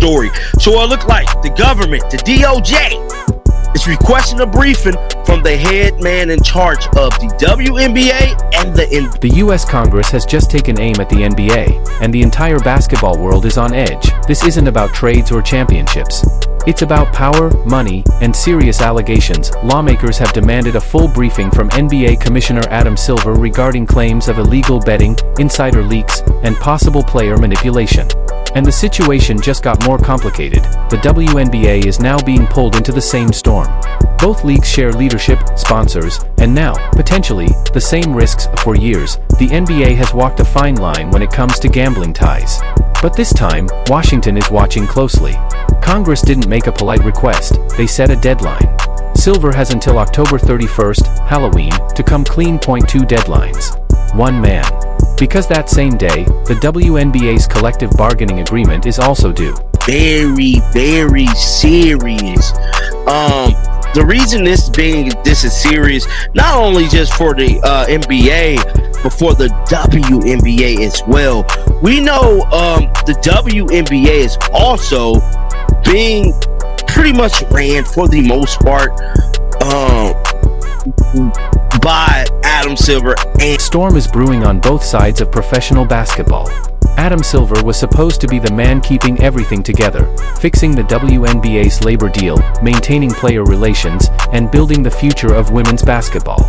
story. So it looked like the government, the DOJ, is requesting a briefing from the head man in charge of the WNBA and the NBA. The U.S. Congress has just taken aim at the NBA, and the entire basketball world is on edge. This isn't about trades or championships. It's about power, money, and serious allegations. Lawmakers have demanded a full briefing from NBA Commissioner Adam Silver regarding claims of illegal betting, insider leaks, and possible player manipulation. And the situation just got more complicated. The WNBA is now being pulled into the same storm. Both leagues share leadership, sponsors, and now, potentially, the same risks. For years, the NBA has walked a fine line when it comes to gambling ties. But this time, Washington is watching closely. Congress didn't make a polite request, they set a deadline. Silver has until October 31st, Halloween, to come clean. 2 deadlines. 1 man. Because that same day, the WNBA's collective bargaining agreement is also due. Very, very serious. The reason this is serious, not only just for the NBA, but for the WNBA as well. We know the WNBA is also being pretty much ran for the most part by Adam Silver. And storm is brewing on both sides of professional basketball. Adam Silver was supposed to be the man keeping everything together, fixing the WNBA's labor deal, maintaining player relations, and building the future of women's basketball.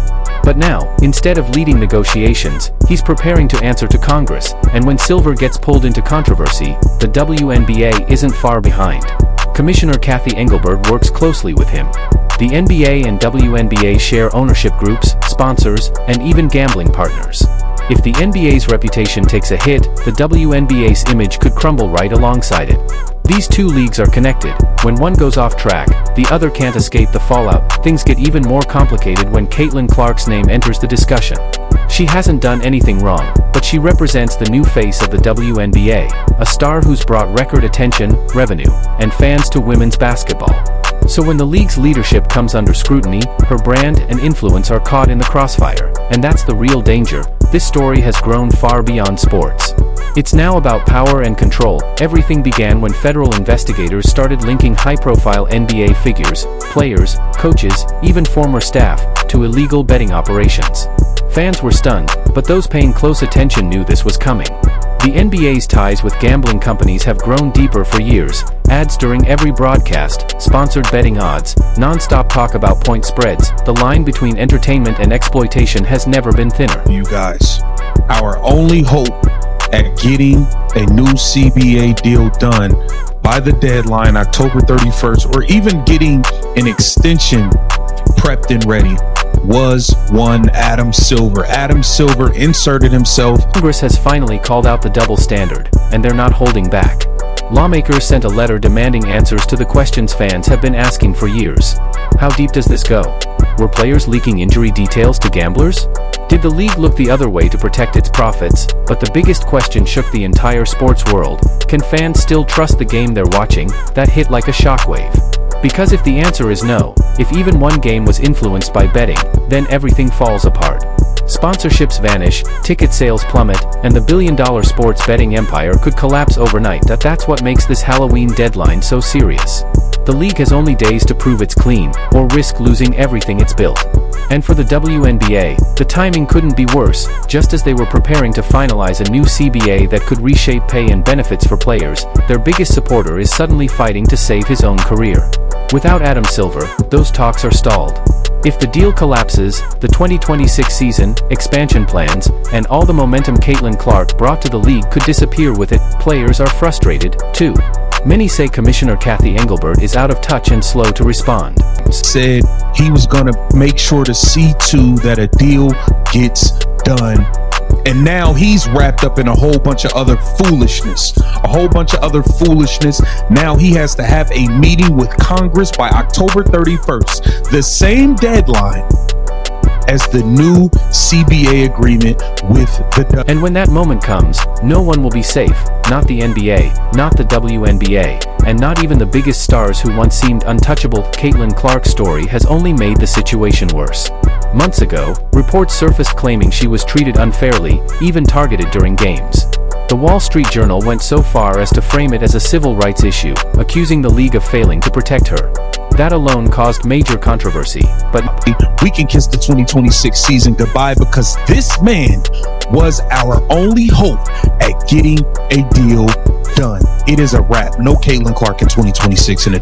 But now, instead of leading negotiations, he's preparing to answer to Congress, and when Silver gets pulled into controversy, the WNBA isn't far behind. Commissioner Cathy Engelbert works closely with him. The NBA and WNBA share ownership groups, sponsors, and even gambling partners. If the NBA's reputation takes a hit, the WNBA's image could crumble right alongside it. These two leagues are connected. When one goes off track, the other can't escape the fallout. Things get even more complicated when Caitlin Clark's name enters the discussion. She hasn't done anything wrong, but she represents the new face of the WNBA, a star who's brought record attention, revenue, and fans to women's basketball. So when the league's leadership comes under scrutiny, her brand and influence are caught in the crossfire, and that's the real danger. This story has grown far beyond sports. It's now about power and control. Everything began when federal investigators started linking high-profile NBA figures, players, coaches, even former staff, to illegal betting operations. Fans were stunned, but those paying close attention knew this was coming. The NBA's ties with gambling companies have grown deeper for years. Ads during every broadcast, sponsored betting odds, non-stop talk about point spreads. The line between entertainment and exploitation has never been thinner. You guys, our only hope at getting a new CBA deal done by the deadline, October 31st, or even getting an extension prepped and ready, was one Adam Silver. Adam Silver inserted himself. Congress has finally called out the double standard, and they're not holding back. Lawmakers sent a letter demanding answers to the questions fans have been asking for years. How deep does this go? Were players leaking injury details to gamblers? Did the league look the other way to protect its profits? But the biggest question shook the entire sports world. Can fans still trust the game they're watching? That hit like a shockwave. Because if the answer is no, if even one game was influenced by betting, then everything falls apart. Sponsorships vanish, ticket sales plummet, and the billion-dollar sports betting empire could collapse overnight. That's what makes this Halloween deadline so serious. The league has only days to prove it's clean, or risk losing everything it's built. And for the WNBA, the timing couldn't be worse. Just as they were preparing to finalize a new CBA that could reshape pay and benefits for players, their biggest supporter is suddenly fighting to save his own career. Without Adam Silver, those talks are stalled. If the deal collapses, the 2026 season, expansion plans, and all the momentum Caitlin Clark brought to the league could disappear with it. Players are frustrated, too. Many say Commissioner Cathy Engelbert is out of touch and slow to respond. Said he was gonna make sure to see to that a deal gets done. And now he's wrapped up in a whole bunch of other foolishness. Now he has to have a meeting with Congress by October 31st, the same deadline as the new CBA agreement with the... And when that moment comes, no one will be safe. Not the NBA, not the WNBA, and not even the biggest stars who once seemed untouchable. Caitlin Clark's story has only made the situation worse. Months ago, reports surfaced claiming she was treated unfairly, even targeted during games. The Wall Street Journal went so far as to frame it as a civil rights issue, accusing the league of failing to protect her. That alone caused major controversy, but we can kiss the 2026 season goodbye because this man was our only hope at getting a deal done. It is a wrap. No Caitlin Clark in 2026 in the